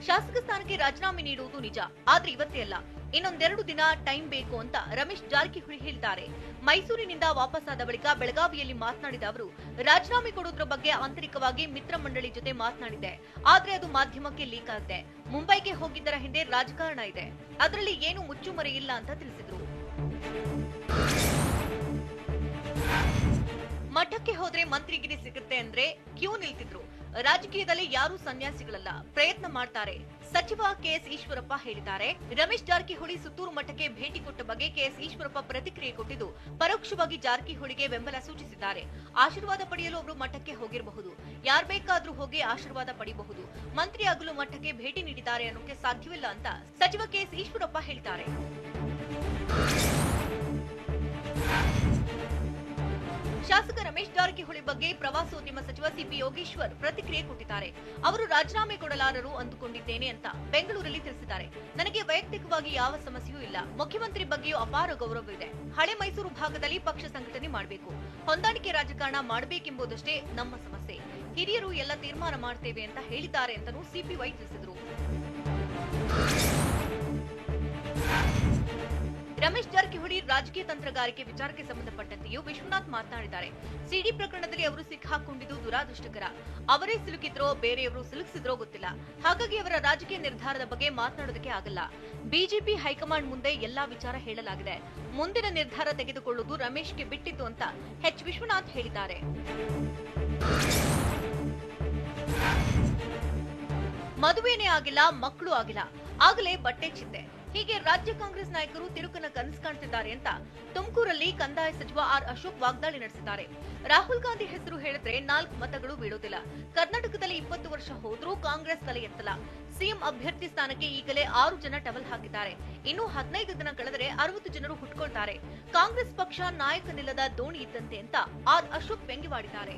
ಶಾಸಕ ಸ್ಥಾನಕ್ಕೆ ರಾಜೀನಾಮೆ ನೀಡುವುದು ನಿಜ, ಆದ್ರೆ ಇವತ್ತೇ ಅಲ್ಲ, ಇನ್ನೊಂದೆರಡು ದಿನ ಟೈಮ್ ಬೇಕು ಅಂತ ರಮೇಶ್ ಜಾರಕಿಹೊಳಿ ಹೇಳಿದ್ದಾರೆ. ಮೈಸೂರಿನಿಂದ ವಾಪಸ್ಸಾದ ಬಳಿಕ ಬೆಳಗಾವಿಯಲ್ಲಿ ಮಾತನಾಡಿದ ಅವರು, ರಾಜೀನಾಮೆ ಕೊಡುವುದರ ಬಗ್ಗೆ ಆಂತರಿಕವಾಗಿ ಮಿತ್ರ ಮಂಡಳಿ ಜೊತೆ ಮಾತನಾಡಿದೆ. ಆದ್ರೆ ಅದು ಮಾಧ್ಯಮಕ್ಕೆ ಲೀಕ್ ಆಗಿದೆ. ಮುಂಬೈಗೆ ಹೋಗಿದ್ದರ ಹಿಂದೆ ರಾಜಕಾರಣ ಇದೆ, ಅದರಲ್ಲಿ ಏನು ಮುಚ್ಚುಮರೆ ಇಲ್ಲ ಅಂತ ತಿಳಿಸಿದ್ರು. ಮಠಕ್ಕೆ ಹೋದ್ರೆ ಮಂತ್ರಿಗಿರಿ ಸಿಗುತ್ತೆ ಅಂದ್ರೆ ಕ್ಯೂ ನಿಲ್ತಿದ್ರು. ರಾಜಕೀಯದಲ್ಲಿ ಯಾರೂ ಸನ್ಯಾಸಿಗಳಲ್ಲ, ಪ್ರಯತ್ನ ಮಾಡ್ತಾರೆ. ಸಚಿವ ಕೆಎಸ್ ಈಶ್ವರಪ್ಪ ಹೇಳಿದ್ದಾರೆ. ರಮೇಶ್ ಜಾರಕಿಹೊಳಿ ಸುತ್ತೂರು ಮಠಕ್ಕೆ ಭೇಟಿ ಕೊಟ್ಟ ಬಗ್ಗೆ ಕೆಎಸ್ ಈಶ್ವರಪ್ಪ ಪ್ರತಿಕ್ರಿಯೆ ಕೊಟ್ಟಿದ್ದು ಪರೋಕ್ಷವಾಗಿ ಜಾರಕಿಹೊಳಿಗೆ ಬೆಂಬಲ ಸೂಚಿಸಿದ್ದಾರೆ. ಆಶೀರ್ವಾದ ಪಡೆಯಲು ಅವರು ಮಠಕ್ಕೆ ಹೋಗಿರಬಹುದು, ಯಾರ್ ಬೇಕಾದ್ರೂ ಹೋಗಿ ಆಶೀರ್ವಾದ ಪಡೆಯಬಹುದು. ಮಂತ್ರಿಯಾಗಲು ಮಠಕ್ಕೆ ಭೇಟಿ ನೀಡಿದ್ದಾರೆ ಅನ್ನೋಕೆ ಸಾಧ್ಯವಿಲ್ಲ ಅಂತ ಸಚಿವ ಕೆಎಸ್ ಈಶ್ವರಪ್ಪ ಹೇಳಿದ್ದಾರೆ. ಶಾಸಕ ರಮೇಶ್ ಜಾರಕಿಹೊಳಿ ಬಗ್ಗೆ ಪ್ರವಾಸೋದ್ಯಮ ಸಚಿವ ಸಿಪಿ ಯೋಗೇಶ್ವರ್ ಪ್ರತಿಕ್ರಿಯೆ ಕೊಟ್ಟಿದ್ದಾರೆ. ಅವರು ರಾಜೀನಾಮೆ ಕೊಡಲಾರರು ಅಂದುಕೊಂಡಿದ್ದೇನೆ ಅಂತ ಬೆಂಗಳೂರಲ್ಲಿ ತಿಳಿಸಿದ್ದಾರೆ. ನನಗೆ ವೈಯಕ್ತಿಕವಾಗಿ ಯಾವ ಸಮಸ್ಯೆಯೂ ಇಲ್ಲ. ಮುಖ್ಯಮಂತ್ರಿ ಬಗ್ಗೆಯೂ ಅಪಾರ ಗೌರವವಿದೆ. ಹಳೆ ಮೈಸೂರು ಭಾಗದಲ್ಲಿ ಪಕ್ಷ ಸಂಘಟನೆ ಮಾಡಬೇಕು, ಹೊಂದಾಣಿಕೆ ರಾಜಕಾರಣ ಮಾಡಬೇಕೆಂಬುದಷ್ಟೇ ನಮ್ಮ ಸಮಸ್ಯೆ. ಹಿರಿಯರು ಎಲ್ಲ ತೀರ್ಮಾನ ಮಾಡ್ತೇವೆ ಅಂತ ಹೇಳಿದ್ದಾರೆ ಅಂತಲೂ ಸಿಪಿವೈ ತಿಳಿಸಿದರು. ರಮೇಶ್ ಜಾರಕಿಹೊಳಿ ರಾಜಕೀಯ ತಂತ್ರಗಾರಿಕೆ ವಿಚಾರಕ್ಕೆ ಸಂಬಂಧಪಟ್ಟಂತೆಯೂ ವಿಶ್ವನಾಥ್ ಮಾತನಾಡಿದ್ದಾರೆ. ಸಿಡಿ ಪ್ರಕರಣದಲ್ಲಿ ಅವರು ಸಿಕ್ಕಾಕೊಂಡಿದ್ದು ದುರಾದೃಷ್ಟಕರ. ಅವರೇ ಸಿಲುಕಿದ್ರೋ ಬೇರೆಯವರು ಸಿಲುಕಿಸಿದ್ರೋ ಗೊತ್ತಿಲ್ಲ. ಹಾಗಾಗಿ ಅವರ ರಾಜಕೀಯ ನಿರ್ಧಾರದ ಬಗ್ಗೆ ಮಾತನಾಡೋದಕ್ಕೆ ಆಗಲ್ಲ. ಬಿಜೆಪಿ ಹೈಕಮಾಂಡ್ ಮುಂದೆ ಎಲ್ಲಾ ವಿಚಾರ ಹೇಳಲಾಗಿದೆ. ಮುಂದಿನ ನಿರ್ಧಾರ ತೆಗೆದುಕೊಳ್ಳುವುದು ರಮೇಶ್ಗೆ ಬಿಟ್ಟಿತ್ತು ಅಂತ ಎಚ್ ವಿಶ್ವನಾಥ್ ಹೇಳಿದ್ದಾರೆ. ಮದುವೆನೇ ಆಗಿಲ್ಲ, ಮಕ್ಕಳು ಆಗಿಲ್ಲ, ಆಗಲೇ ಬಟ್ಟೆ ಚಿಂತೆ. ಹೀಗೆ ರಾಜ್ಯ ಕಾಂಗ್ರೆಸ್ ನಾಯಕರು ತಿರುಕನ ಕನಸು ಕಾಣ್ತಿದ್ದಾರೆ ಅಂತ ತುಮಕೂರಲ್ಲಿ ಕಂದಾಯ ಸಚಿವ ಆರ್ ಅಶೋಕ್ ವಾಗ್ದಾಳಿ ನಡೆಸಿದ್ದಾರೆ. ರಾಹುಲ್ ಗಾಂಧಿ ಹೆಸರು ಹೇಳಿದ್ರೆ 4 ಮತಗಳು ಬೀಳೋದಿಲ್ಲ. ಕರ್ನಾಟಕದಲ್ಲಿ 20 ವರ್ಷ ಹೋದ್ರೂ ಕಾಂಗ್ರೆಸ್ ತಲೆ ಎತ್ತಲ್ಲ. ಸಿಎಂ ಅಭ್ಯರ್ಥಿ ಸ್ಥಾನಕ್ಕೆ ಈಗಲೇ 6 ಜನ ಟವಲ್ ಹಾಕಿದ್ದಾರೆ. ಇನ್ನು 15 ದಿನ ಕಳೆದರೆ 60 ಜನರು ಹುಟ್ಕೊಳ್ತಾರೆ. ಕಾಂಗ್ರೆಸ್ ಪಕ್ಷ ನಾಯಕನಿಲ್ಲದ ದೋಣಿ ಇದ್ದಂತೆ ಅಂತ ಆರ್ ಅಶೋಕ್ ವ್ಯಂಗ್ಯವಾಡಿದ್ದಾರೆ.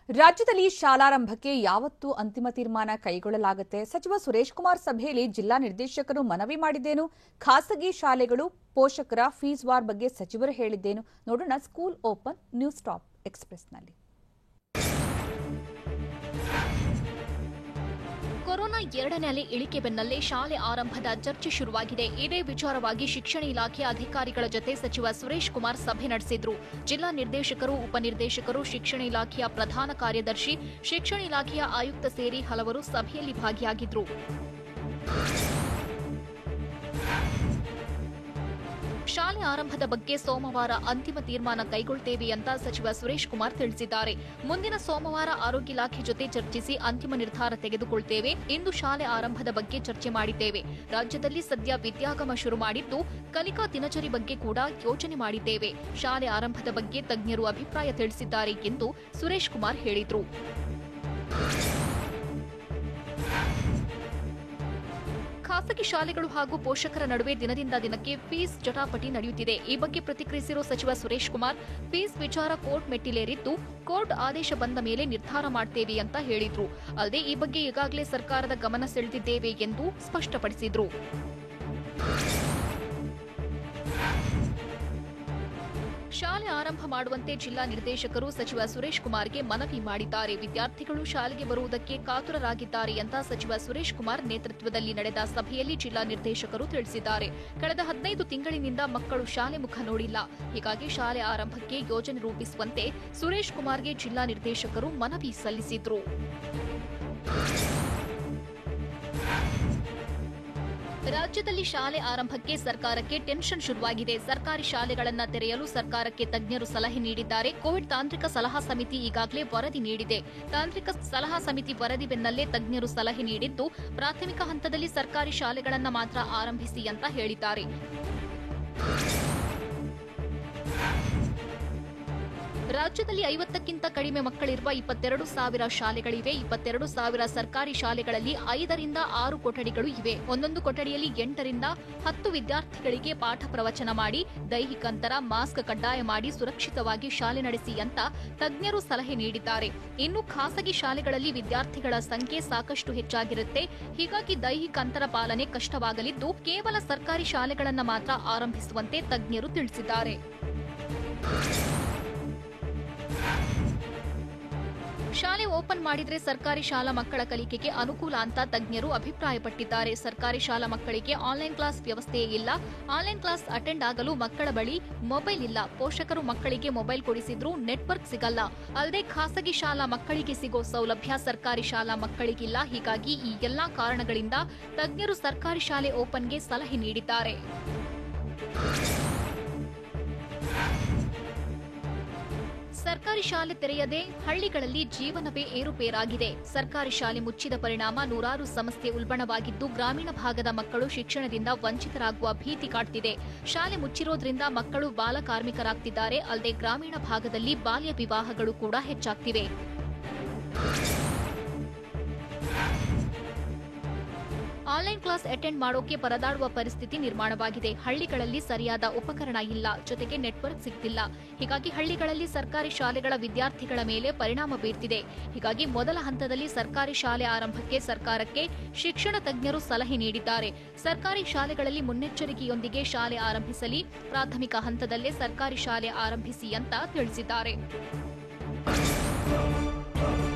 ರಾಜ್ಯದಲ್ಲಿ ಶಾಲಾರಂಭಕ್ಕೆ ಯಾವತ್ತು ಅಂತಿಮ ತೀರ್ಮಾನ ಕೈಗೊಳ್ಳಲಾಗುತ್ತೆ? ಸಚಿವ ಸುರೇಶ್ ಕುಮಾರ್ ಸಭೆಯಲ್ಲಿ ಜಿಲ್ಲಾ ನಿರ್ದೇಶಕರು ಮನವಿ ಮಾಡಿದ್ದೇನು? ಖಾಸಗಿ ಶಾಲೆಗಳು ಪೋಷಕರ ಫೀಸ್ ವಾರ್ ಬಗ್ಗೆ ಸಚಿವರು ಹೇಳಿದ್ದೇನು? ನೋಡೋಣ ಸ್ಕೂಲ್ ಓಪನ್ ನ್ಯೂಸ್ ಟಾಪ್ ಎಕ್ಸ್‌ಪ್ರೆಸ್‌ನಲ್ಲಿ. ಕೊರೋನಾ 2ನೇ ಅಲೆ ಇಳಿಕೆ ಬೆನ್ನಲ್ಲೇ ಶಾಲೆ ಆರಂಭದ ಚರ್ಚೆ ಶುರುವಾಗಿದೆ. ಇದೇ ವಿಚಾರವಾಗಿ ಶಿಕ್ಷಣ ಇಲಾಖೆ ಅಧಿಕಾರಿಗಳ ಜೊತೆ ಸಚಿವ ಸುರೇಶ್ ಕುಮಾರ್ ಸಭೆ ನಡೆಸಿದ್ರು. ಜಿಲ್ಲಾ ನಿರ್ದೇಶಕರು, ಉಪನಿರ್ದೇಶಕರು, ಶಿಕ್ಷಣ ಇಲಾಖೆಯ ಪ್ರಧಾನ ಕಾರ್ಯದರ್ಶಿ, ಶಿಕ್ಷಣ ಇಲಾಖೆಯ ಆಯುಕ್ತ ಸೇರಿ ಹಲವರು ಸಭೆಯಲ್ಲಿ ಭಾಗಿಯಾಗಿದ್ರು. ಶಾಲೆ ಆರಂಭದ ಬಗ್ಗೆ ಸೋಮವಾರ ಅಂತಿಮ ತೀರ್ಮಾನ ಕೈಗೊಳ್ಳುತ್ತೇವೆ ಅಂತ ಸಚಿವ ಸುರೇಶ್ ಕುಮಾರ್ ತಿಳಿಸಿದ್ದಾರೆ. ಮುಂದಿನ ಸೋಮವಾರ ಆರೋಗ್ಯ ಇಲಾಖೆ ಜೊತೆ ಚರ್ಚಿಸಿ ಅಂತಿಮ ನಿರ್ಧಾರ ತೆಗೆದುಕೊಳ್ಳುತ್ತೇವೆ. ಇಂದು ಶಾಲೆ ಆರಂಭದ ಬಗ್ಗೆ ಚರ್ಚೆ ಮಾಡಿದ್ದೇವೆ. ರಾಜ್ಯದಲ್ಲಿ ಸದ್ಯ ವಿದ್ಯಾಗಮ ಶುರು ಮಾಡಿದ್ದು, ಕಲಿಕಾ ದಿನಚರಿ ಬಗ್ಗೆ ಕೂಡ ಯೋಚನೆ ಮಾಡಿದ್ದೇವೆ. ಶಾಲೆ ಆರಂಭದ ಬಗ್ಗೆ ತಜ್ಞರು ಅಭಿಪ್ರಾಯ ತಿಳಿಸಿದ್ದಾರೆ ಎಂದು ಸುರೇಶ್ ಕುಮಾರ್ ಹೇಳಿದರು. ಖಾಸಗಿ ಶಾಲೆಗಳು ಹಾಗೂ ಪೋಷಕರ ನಡುವೆ ದಿನದಿಂದ ದಿನಕ್ಕೆ ಫೀಸ್ ಜಟಾಪಟಿ ನಡೆಯುತ್ತಿದೆ. ಈ ಬಗ್ಗೆ ಪ್ರತಿಕ್ರಿಯಿಸಿರುವ ಸಚಿವ ಸುರೇಶ್ ಕುಮಾರ್, ಫೀಸ್ ವಿಚಾರ ಕೋರ್ಟ್ ಮೆಟ್ಟಿಲೇರಿದ್ದು, ಕೋರ್ಟ್ ಆದೇಶ ಬಂದ ಮೇಲೆ ನಿರ್ಧಾರ ಮಾಡ್ತೇವೆ ಅಂತ ಹೇಳಿದ್ರು. ಅಲ್ಲದೆ ಈ ಬಗ್ಗೆ ಈಗಾಗಲೇ ಸರ್ಕಾರದ ಗಮನ ಸೆಳೆದಿದ್ದೇವೆ ಎಂದು ಸ್ಪಷ್ಟಪಡಿಸಿದ್ರು. ಶಾಲೆ ಆರಂಭ ಮಾಡುವಂತೆ ಜಿಲ್ಲಾ ನಿರ್ದೇಶಕರು ಸಚಿವ ಸುರೇಶ್ ಕುಮಾರ್ಗೆ ಮನವಿ ಮಾಡಿದ್ದಾರೆ. ವಿದ್ಯಾರ್ಥಿಗಳು ಶಾಲೆಗೆ ಬರುವುದಕ್ಕೆ ಕಾತುರರಾಗಿದ್ದಾರೆ ಅಂತ ಸಚಿವ ಸುರೇಶ್ ಕುಮಾರ್ ನೇತೃತ್ವದಲ್ಲಿ ನಡೆದ ಸಭೆಯಲ್ಲಿ ಜಿಲ್ಲಾ ನಿರ್ದೇಶಕರು ತಿಳಿಸಿದ್ದಾರೆ. ಕಳೆದ 15 ತಿಂಗಳಿನಿಂದ ಮಕ್ಕಳು ಶಾಲೆ ಮುಖ ನೋಡಿಲ್ಲ. ಹೀಗಾಗಿ ಶಾಲೆ ಆರಂಭಕ್ಕೆ ಯೋಜನೆ ರೂಪಿಸುವಂತೆ ಸುರೇಶ್ ಕುಮಾರ್ಗೆ ಜಿಲ್ಲಾ ನಿರ್ದೇಶಕರು ಮನವಿ ಸಲ್ಲಿಸಿದ್ರು. ರಾಜ್ಯದಲ್ಲಿ ಶಾಲೆ ಆರಂಭಕ್ಕೆ ಸರ್ಕಾರಕ್ಕೆ ಟೆನ್ಷನ್ ಶುರುವಾಗಿದೆ. ಸರ್ಕಾರಿ ಶಾಲೆಗಳನ್ನು ತೆರೆಯಲು ಸರ್ಕಾರಕ್ಕೆ ತಜ್ಞರು ಸಲಹೆ ನೀಡಿದ್ದಾರೆ. ಕೋವಿಡ್ ತಾಂತ್ರಿಕ ಸಲಹಾ ಸಮಿತಿ ಈಗಾಗಲೇ ವರದಿ ನೀಡಿದೆ. ತಾಂತ್ರಿಕ ಸಲಹಾ ಸಮಿತಿ ವರದಿ ಬೆನ್ನಲ್ಲೇ ತಜ್ಞರು ಸಲಹೆ ನೀಡಿದ್ದು, ಪ್ರಾಥಮಿಕ ಹಂತದಲ್ಲಿ ಸರ್ಕಾರಿ ಶಾಲೆಗಳನ್ನು ಮಾತ್ರ ಆರಂಭಿಸಿ ಅಂತ ಹೇಳಿದ್ದಾರೆ. ರಾಜ್ಯದಲ್ಲಿ 50ಕ್ಕಿಂತ ಕಡಿಮೆ ಮಕ್ಕಳಿರುವ 22,000 ಶಾಲೆಗಳಿವೆ. 22,000 ಸರ್ಕಾರಿ ಶಾಲೆಗಳಲ್ಲಿ 5 ರಿಂದ 6 ಕೊಠಡಿಗಳು ಇವೆ. ಒಂದೊಂದು ಕೊಠಡಿಯಲ್ಲಿ 8 ರಿಂದ 10 ವಿದ್ಯಾರ್ಥಿಗಳಿಗೆ ಪಾಠ ಪ್ರವಚನ ಮಾಡಿ, ದೈಹಿಕ ಅಂತರ, ಮಾಸ್ಕ್ ಕಡ್ಡಾಯ ಮಾಡಿ ಸುರಕ್ಷಿತವಾಗಿ ಶಾಲೆ ನಡೆಸಿ ಅಂತ ತಜ್ಞರು ಸಲಹೆ ನೀಡಿದ್ದಾರೆ. ಇನ್ನು ಖಾಸಗಿ ಶಾಲೆಗಳಲ್ಲಿ ವಿದ್ಯಾರ್ಥಿಗಳ ಸಂಖ್ಯೆ ಸಾಕಷ್ಟು ಹೆಚ್ಚಾಗಿರುತ್ತೆ. ಹೀಗಾಗಿ ದೈಹಿಕ ಅಂತರ ಪಾಲನೆ ಕಷ್ಟವಾಗಲಿದ್ದು, ಕೇವಲ ಸರ್ಕಾರಿ ಶಾಲೆಗಳನ್ನು ಮಾತ್ರ ಆರಂಭಿಸುವಂತೆ ತಜ್ಞರು ತಿಳಿಸಿದ್ದಾರೆ. ಶಾಲೆ ಓಪನ್ ಮಾಡಿದ್ರೆ ಸರ್ಕಾರಿ ಶಾಲಾ ಮಕ್ಕಳ ಕಲಿಕೆಗೆ ಅನುಕೂಲ ಅಂತ ತಜ್ಞರು ಅಭಿಪ್ರಾಯಪಟ್ಟಿದ್ದಾರೆ. ಸರ್ಕಾರಿ ಶಾಲಾ ಮಕ್ಕಳಿಗೆ ಆನ್ಲೈನ್ ಕ್ಲಾಸ್ ವ್ಯವಸ್ಥೆಯೇ ಇಲ್ಲ. ಆನ್ಲೈನ್ ಕ್ಲಾಸ್ ಅಟೆಂಡ್ ಆಗಲು ಮಕ್ಕಳ ಬಳಿ ಮೊಬೈಲ್ ಇಲ್ಲ. ಪೋಷಕರು ಮಕ್ಕಳಿಗೆ ಮೊಬೈಲ್ ಕೊಡಿಸಿದ್ರೂ ನೆಟ್ವರ್ಕ್ ಸಿಗಲ್ಲ. ಅಲ್ಲದೆ ಖಾಸಗಿ ಶಾಲಾ ಮಕ್ಕಳಿಗೆ ಸಿಗೋ ಸೌಲಭ್ಯ ಸರ್ಕಾರಿ ಶಾಲಾ ಮಕ್ಕಳಿಗಿಲ್ಲ. ಹೀಗಾಗಿ ಈ ಎಲ್ಲಾ ಕಾರಣಗಳಿಂದ ತಜ್ಞರು ಸರ್ಕಾರಿ ಶಾಲೆ ಓಪನ್ಗೆ ಸಲಹೆ ನೀಡಿದ್ದಾರೆ. ಸರ್ಕಾರಿ ಶಾಲೆ ತೆರೆಯದೆ ಹಳ್ಳಿಗಳಲ್ಲಿ ಜೀವನವೇ ಏರುಪೇರಾಗಿದೆ. ಸರ್ಕಾರಿ ಶಾಲೆ ಮುಚ್ಚಿದ ಪರಿಣಾಮ ನೂರಾರು ಸಮಸ್ಯೆ ಉಲ್ಬಣವಾಗಿದ್ದು, ಗ್ರಾಮೀಣ ಭಾಗದ ಮಕ್ಕಳು ಶಿಕ್ಷಣದಿಂದ ವಂಚಿತರಾಗುವ ಭೀತಿ ಕಾಡ್ತಿದೆ. ಶಾಲೆ ಮುಚ್ಚಿರೋದ್ರಿಂದ ಮಕ್ಕಳು ಬಾಲ ಕಾರ್ಮಿಕರಾಗ್ತಿದ್ದಾರೆ. ಅಲ್ಲದೆ ಗ್ರಾಮೀಣ ಭಾಗದಲ್ಲಿ ಬಾಲ್ಯ ವಿವಾಹಗಳು ಕೂಡ ಹೆಚ್ಚಾಗ್ತಿವೆ. ಆನ್ಲೈನ್ ಕ್ಲಾಸ್ ಅಟೆಂಡ್ ಮಾಡೋಕೆ ಪರದಾಡುವ ಪರಿಸ್ಥಿತಿ ನಿರ್ಮಾಣವಾಗಿದೆ. ಹಳ್ಳಿಗಳಲ್ಲಿ ಸರಿಯಾದ ಉಪಕರಣ ಇಲ್ಲ, ಜೊತೆಗೆ ನೆಟ್ವರ್ಕ್ ಸಿಗ್ತಿಲ್ಲ. ಹೀಗಾಗಿ ಹಳ್ಳಿಗಳಲ್ಲಿ ಸರ್ಕಾರಿ ಶಾಲೆಗಳ ವಿದ್ಯಾರ್ಥಿಗಳ ಮೇಲೆ ಪರಿಣಾಮ ಬೀರ್ತಿದೆ. ಹೀಗಾಗಿ ಮೊದಲ ಹಂತದಲ್ಲಿ ಸರ್ಕಾರಿ ಶಾಲೆ ಆರಂಭಕ್ಕೆ ಸರ್ಕಾರಕ್ಕೆ ಶಿಕ್ಷಣ ತಜ್ಞರು ಸಲಹೆ ನೀಡಿದ್ದಾರೆ. ಸರ್ಕಾರಿ ಶಾಲೆಗಳಲ್ಲಿ ಮುನ್ನೆಚ್ಚರಿಕೆಯೊಂದಿಗೆ ಶಾಲೆ ಆರಂಭಿಸಲಿ, ಪ್ರಾಥಮಿಕ ಹಂತದಲ್ಲೇ ಸರ್ಕಾರಿ ಶಾಲೆ ಆರಂಭಿಸಿ ಅಂತ ತಿಳಿಸಿದ್ದಾರೆ.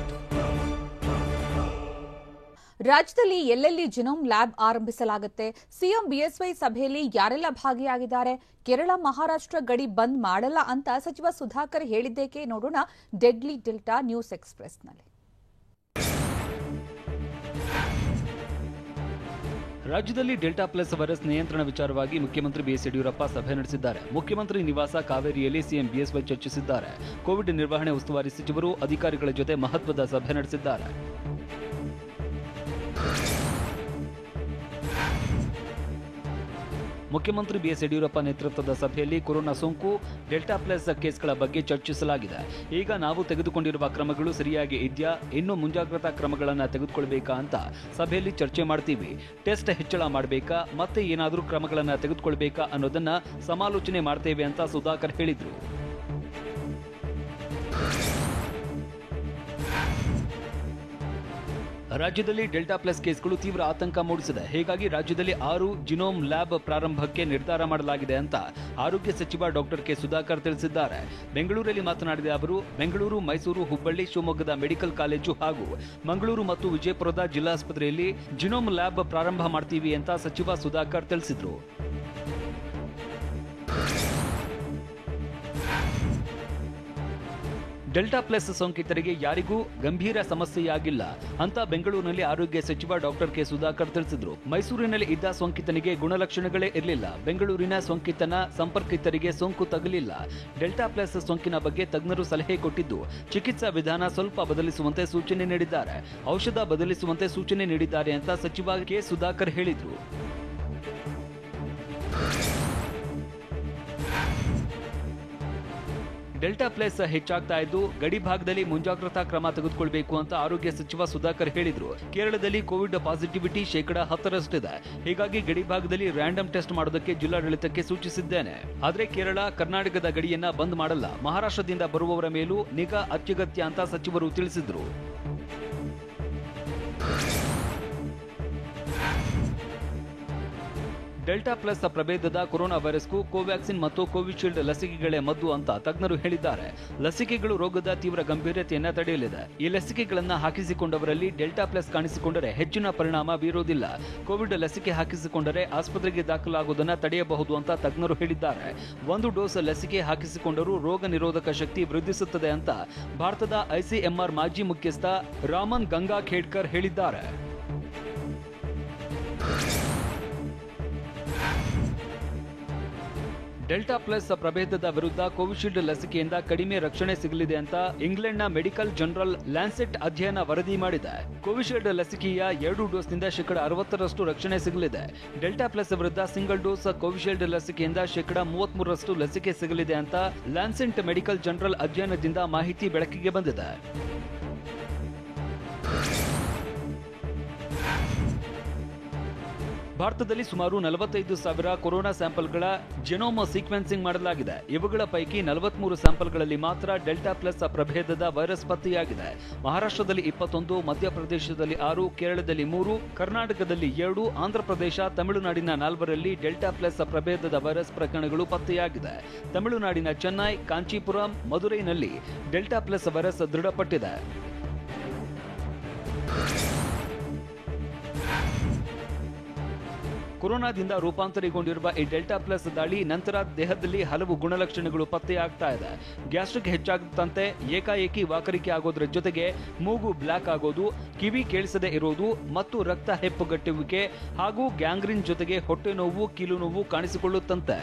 ರಾಜ್ಯದಲ್ಲಿ ಎಲ್ಲೆಲ್ಲಿ ಜಿನೋಮ್ ಲ್ಯಾಬ್ ಆರಂಭಿಸಲಾಗುತ್ತೆ? ಸಿಎಂ ಬಿಎಸ್ವೈ ಸಭೆಯಲ್ಲಿ ಯಾರೆಲ್ಲ ಭಾಗಿಯಾಗಿದ್ದಾರೆ? ಕೇರಳ ಮಹಾರಾಷ್ಟ್ರ ಗಡಿ ಬಂದ್ ಮಾಡಲ್ಲ ಅಂತ ಸಚಿವ ಸುಧಾಕರ್ ಹೇಳಿದ್ದೇಕೆ? ನೋಡೋಣ ಡೆಡ್ಲಿ ಡೆಲ್ಟಾ ನ್ಯೂಸ್ ಎಕ್ಸ್‌ಪ್ರೆಸ್‌ನಲ್ಲಿ. ರಾಜ್ಯದಲ್ಲಿ ಡೆಲ್ಟಾ ಪ್ಲಸ್ ವೈರಸ್ ನಿಯಂತ್ರಣ ವಿಚಾರವಾಗಿ ಮುಖ್ಯಮಂತ್ರಿ ಬಿಎಸ್ ಯಡಿಯೂರಪ್ಪ ಸಭೆ ನಡೆಸಿದ್ದಾರೆ. ಮುಖ್ಯಮಂತ್ರಿ ನಿವಾಸ ಕಾವೇರಿಯಲ್ಲಿ ಸಿಎಂ ಬಿಎಸ್ವೈ ಚರ್ಚಿಸಿದ್ದಾರೆ. ಕೋವಿಡ್ ನಿರ್ವಹಣೆ ಉಸ್ತುವಾರಿ ಸಚಿವರು ಅಧಿಕಾರಿಗಳ ಜೊತೆ ಮಹತ್ವದ ಸಭೆ ನಡೆಸಿದ್ದಾರೆ. ಮುಖ್ಯಮಂತ್ರಿ ಬಿಎಸ್ ಯಡಿಯೂರಪ್ಪ ನೇತೃತ್ವದ ಸಭೆಯಲ್ಲಿ ಕೊರೋನಾ ಸೋಂಕು, ಡೆಲ್ಟಾ ಪ್ಲಸ್ ಕೇಸ್ಗಳ ಬಗ್ಗೆ ಚರ್ಚಿಸಲಾಗಿದೆ. ಈಗ ನಾವು ತೆಗೆದುಕೊಂಡಿರುವ ಕ್ರಮಗಳು ಸರಿಯಾಗಿ ಇದೆಯಾ, ಇನ್ನೂ ಮುಂಜಾಗ್ರತಾ ಕ್ರಮಗಳನ್ನು ತೆಗೆದುಕೊಳ್ಬೇಕಾ ಅಂತ ಸಭೆಯಲ್ಲಿ ಚರ್ಚೆ ಮಾಡ್ತೀವಿ. ಟೆಸ್ಟ್ ಹೆಚ್ಚಳ ಮಾಡಬೇಕಾ, ಮತ್ತೆ ಏನಾದರೂ ಕ್ರಮಗಳನ್ನು ತೆಗೆದುಕೊಳ್ಬೇಕಾ ಅನ್ನೋದನ್ನ ಸಮಾಲೋಚನೆ ಮಾಡ್ತೇವೆ ಅಂತ ಸುಧಾಕರ್ ಹೇಳಿದ್ರು. ರಾಜ್ಯದಲ್ಲಿ ಡೆಲ್ಟಾ ಪ್ಲಸ್ ಕೇಸ್ಗಳು ತೀವ್ರ ಆತಂಕ ಮೂಡಿಸಿದೆ. ಹೀಗಾಗಿ ರಾಜ್ಯದಲ್ಲಿ 6 ಜಿನೋಮ್ ಲ್ಯಾಬ್ ಪ್ರಾರಂಭಕ್ಕೆ ನಿರ್ಧಾರ ಮಾಡಲಾಗಿದೆ ಅಂತ ಆರೋಗ್ಯ ಸಚಿವ ಡಾಕ್ಟರ್ ಕೆ ಸುಧಾಕರ್ ತಿಳಿಸಿದ್ದಾರೆ. ಬೆಂಗಳೂರಲ್ಲಿ ಮಾತನಾಡಿದ ಅವರು, ಬೆಂಗಳೂರು, ಮೈಸೂರು, ಹುಬ್ಬಳ್ಳಿ, ಶಿವಮೊಗ್ಗದ ಮೆಡಿಕಲ್ ಕಾಲೇಜು ಹಾಗೂ ಮಂಗಳೂರು ಮತ್ತು ವಿಜಯಪುರದ ಜಿಲ್ಲಾಸ್ಪತ್ರೆಯಲ್ಲಿ ಜಿನೋಮ್ ಲ್ಯಾಬ್ ಪ್ರಾರಂಭ ಮಾಡ್ತೀವಿ ಅಂತ ಸಚಿವ ಸುಧಾಕರ್ ತಿಳಿಸಿದರು. ಡೆಲ್ಟಾ ಪ್ಲಸ್ ಸೋಂಕಿತರಿಗೆ ಯಾರಿಗೂ ಗಂಭೀರ ಸಮಸ್ಯೆಯಾಗಿಲ್ಲ ಅಂತ ಬೆಂಗಳೂರಿನಲ್ಲಿ ಆರೋಗ್ಯ ಸಚಿವ ಡಾಕ್ಟರ್ ಕೆ ಸುಧಾಕರ್ ತಿಳಿಸಿದ್ರು. ಮೈಸೂರಿನಲ್ಲಿ ಇದ್ದ ಸೋಂಕಿತನಿಗೆ ಗುಣಲಕ್ಷಣಗಳೇ ಇರಲಿಲ್ಲ. ಬೆಂಗಳೂರಿನ ಸೋಂಕಿತನ ಸಂಪರ್ಕಿತರಿಗೆ ಸೋಂಕು ತಗುಲಿಲ್ಲ. ಡೆಲ್ಟಾ ಪ್ಲಸ್ ಸೋಂಕಿನ ಬಗ್ಗೆ ತಜ್ಞರು ಸಲಹೆ ಕೊಟ್ಟಿದ್ದು ಚಿಕಿತ್ಸಾ ವಿಧಾನ ಸ್ವಲ್ಪ ಬದಲಿಸುವಂತೆ ಸೂಚನೆ ನೀಡಿದ್ದಾರೆ. ಔಷಧ ಬದಲಿಸುವಂತೆ ಸೂಚನೆ ನೀಡಿದ್ದಾರೆ ಅಂತ ಸಚಿವ ಕೆ ಸುಧಾಕರ್ ಹೇಳಿದ್ರು. ಡೆಲ್ಟಾ ಪ್ಲಸ್ ಹೆಚ್ಚಾಗ್ತಾ ಇದ್ದು ಗಡಿ ಭಾಗದಲ್ಲಿ ಮುಂಜಾಗ್ರತಾ ಕ್ರಮ ತೆಗೆದುಕೊಳ್ಳಬೇಕು ಅಂತ ಆರೋಗ್ಯ ಸಚಿವ ಸುಧಾಕರ್ ಹೇಳಿದ್ರು. ಕೇರಳದಲ್ಲಿ ಕೋವಿಡ್ ಪಾಸಿಟಿವಿಟಿ 10%. ಹೀಗಾಗಿ ಗಡಿ ಭಾಗದಲ್ಲಿ ರ್ಯಾಂಡಮ್ ಟೆಸ್ಟ್ ಮಾಡೋದಕ್ಕೆ ಜಿಲ್ಲಾಡಳಿತಕ್ಕೆ ಸೂಚಿಸಿದ್ದೇನೆ. ಆದ್ರೆ ಕೇರಳ ಕರ್ನಾಟಕದ ಗಡಿಯನ್ನ ಬಂದ್ ಮಾಡಲ್ಲ. ಮಹಾರಾಷ್ಟ್ರದಿಂದ ಬರುವವರ ಮೇಲೂ ನಿಗಾ ಅತ್ಯಗತ್ಯ ಅಂತ ಸಚಿವರು ತಿಳಿಸಿದ್ರು. ಡೆಲ್ಟಾ ಪ್ಲಸ್ ಪ್ರಭೇದದ ಕೊರೋನಾ ವೈರಸ್ಗೂ ಕೋವ್ಯಾಕ್ಸಿನ್ ಮತ್ತು ಕೋವಿಶೀಲ್ಡ್ ಲಸಿಕೆಗಳೇ ಮದ್ದು ಅಂತ ತಜ್ಞರು ಹೇಳಿದ್ದಾರೆ. ಲಸಿಕೆಗಳು ರೋಗದ ತೀವ್ರ ಗಂಭೀರತೆಯನ್ನ ತಡೆಯಲಿದೆ. ಈ ಲಸಿಕೆಗಳನ್ನ ಹಾಕಿಸಿಕೊಂಡವರಲ್ಲಿ ಡೆಲ್ಟಾ ಪ್ಲಸ್ ಕಾಣಿಸಿಕೊಂಡರೆ ಹೆಚ್ಚಿನ ಪರಿಣಾಮ ಬೀರುವುದಿಲ್ಲ. ಕೋವಿಡ್ ಲಸಿಕೆ ಹಾಕಿಸಿಕೊಂಡರೆ ಆಸ್ಪತ್ರೆಗೆ ದಾಖಲಾಗುವುದನ್ನು ತಡೆಯಬಹುದು ಅಂತ ತಜ್ಞರು ಹೇಳಿದ್ದಾರೆ. 1 ಡೋಸ್ ಲಸಿಕೆ ಹಾಕಿಸಿಕೊಂಡರೂ ರೋಗ ನಿರೋಧಕ ಶಕ್ತಿ ವೃದ್ಧಿಸುತ್ತದೆ ಅಂತ ಭಾರತದ ಐಸಿಎಂಆರ್ ಮಾಜಿ ಮುಖ್ಯಸ್ಥ ರಾಮನ್ ಗಂಗಾಖೇಡ್ಕರ್ ಹೇಳಿದ್ದಾರೆ. ಡೆಲ್ಟಾ ಪ್ಲಸ್ ಪ್ರಭೇದದ ವಿರುದ್ಧ ಕೋವಿಶೀಲ್ಡ್ ಲಸಿಕೆಯಿಂದ ಕಡಿಮೆ ರಕ್ಷಣೆ ಸಿಗಲಿದೆ ಅಂತ ಇಂಗ್ಲೆಂಡ್ನ ಮೆಡಿಕಲ್ ಜರ್ನಲ್ ಲ್ಯಾನ್ಸೆಟ್ ಅಧ್ಯಯನ ವರದಿ ಮಾಡಿದೆ. ಕೋವಿಶೀಲ್ಡ್ ಲಸಿಕೆಯ 2 ಡೋಸ್ನಿಂದ 60% ರಕ್ಷಣೆ ಸಿಗಲಿದೆ. ಡೆಲ್ಟಾ ಪ್ಲಸ್ ವಿರುದ್ಧ ಸಿಂಗಲ್ ಡೋಸ್ ಕೋವಿಶೀಲ್ಡ್ ಲಸಿಕೆಯಿಂದ 33% ಲಸಿಕೆ ಸಿಗಲಿದೆ ಅಂತ ಲ್ಯಾನ್ಸೆಟ್ ಮೆಡಿಕಲ್ ಜರ್ನಲ್ ಅಧ್ಯಯನದಿಂದ ಮಾಹಿತಿ ಬೆಳಕಿಗೆ ಬಂದಿದೆ. ಭಾರತದಲ್ಲಿ ಸುಮಾರು 45,000 ಕೊರೋನಾ ಸ್ಯಾಂಪಲ್ಗಳ ಜೆನೋಮ್ ಸೀಕ್ವೆನ್ಸಿಂಗ್ ಮಾಡಲಾಗಿದೆ. ಇವುಗಳ ಪೈಕಿ 43 ಸ್ಯಾಂಪಲ್ಗಳಲ್ಲಿ ಮಾತ್ರ ಡೆಲ್ಟಾ ಪ್ಲಸ್ ಪ್ರಭೇದದ ವೈರಸ್ ಪತ್ತೆಯಾಗಿದೆ. ಮಹಾರಾಷ್ಟ್ರದಲ್ಲಿ 21, ಮಧ್ಯಪ್ರದೇಶದಲ್ಲಿ 6, ಕೇರಳದಲ್ಲಿ 3, ಕರ್ನಾಟಕದಲ್ಲಿ 2, ಆಂಧ್ರಪ್ರದೇಶ, ತಮಿಳುನಾಡಿನ 4ರಲ್ಲಿ ಡೆಲ್ಟಾ ಪ್ಲಸ್ ಪ್ರಭೇದದ ವೈರಸ್ ಪ್ರಕರಣಗಳು ಪತ್ತೆಯಾಗಿದೆ. ತಮಿಳುನಾಡಿನ Chennai, Kanchipuram, ಮದುರೈನಲ್ಲಿ delta plus virus ದೃಢಪಟ್ಟಿದೆ. ಕೊರೋನಾದಿಂದ ರೂಪಾಂತರಿಗೊಂಡಿರುವ ಈ ಡೆಲ್ಟಾ ಪ್ಲಸ್ ದಾಳಿ ನಂತರ ದೇಹದಲ್ಲಿ ಹಲವು ಗುಣಲಕ್ಷಣಗಳು ಪತ್ತೆಯಾಗ್ತಾ ಇದೆ. ಗ್ಯಾಸ್ಟ್ರಿಕ್ ಹೆಚ್ಚಾಗುತ್ತಂತೆ ಏಕಾಏಕಿ ವಾಕರಿಕೆ ಆಗೋದ್ರ ಜೊತೆಗೆ ಮೂಗು ಬ್ಲಾಕ್ ಆಗೋದು, ಕಿವಿ ಕೇಳಿಸದೆ ಇರೋದು ಮತ್ತು ರಕ್ತ ಹೆಪ್ಪುಗಟ್ಟುವಿಕೆ ಹಾಗೂ ಗ್ಯಾಂಗ್ರೀನ್ ಜೊತೆಗೆ ಹೊಟ್ಟೆ ನೋವು, ಕೀಲು ನೋವು ಕಾಣಿಸಿಕೊಳ್ಳುತ್ತಂತೆ.